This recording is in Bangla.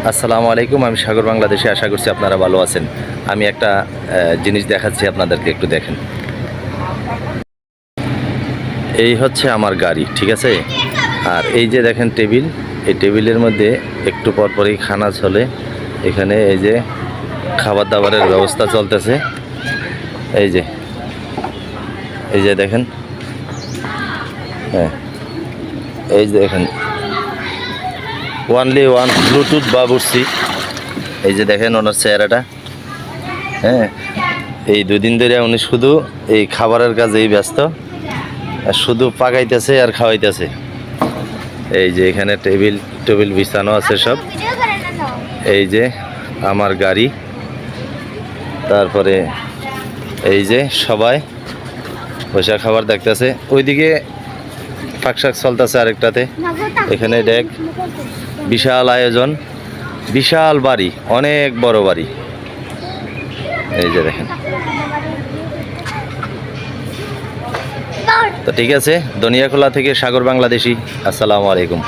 আসসালামু আলাইকুম। আমি সাগর বাংলাদেশে, আশা করছি আপনারা ভালো আছেন। আমি একটা জিনিস দেখাচ্ছি আপনাদেরকে, একটু দেখেন। এই হচ্ছে আমার গাড়ি, ঠিক আছে। আর এই যে দেখেন টেবিল, এই টেবিলের মধ্যে একটু পরপরই খানা চলে। এখানে এই যে খাবার দাবারের ব্যবস্থা চলতেছে। এই যে দেখেন, হ্যাঁ, এই যে দেখেন, ওয়ানলি ওয়ান ব্লুটুথ বাবুর্চি। এই যে দেখেন ওনার চেহারাটা, হ্যাঁ। এই 2 দিন ধরে উনি শুধু এই খাবারের কাজেই ব্যস্ত, আর শুধু পাকাইতেছে আর খাওয়াইতেছে। এই যে এখানে টেবিল বিছানো আছে সব। এই যে আমার গাড়ি, তারপরে এই যে সবাই বসে খাবার দেখতেছে। ওইদিকে ফাঁকশাক চলতেছে আরেকটাতে। এখানে দেখ, বিশাল আয়োজন, বিশাল বাড়ি, অনেক বড় বাড়ি। এই যে দেখেন। তো ঠিক আছে, দনিয়াখোলা থেকে সাগর বাংলাদেশি, আসসালামু আলাইকুম।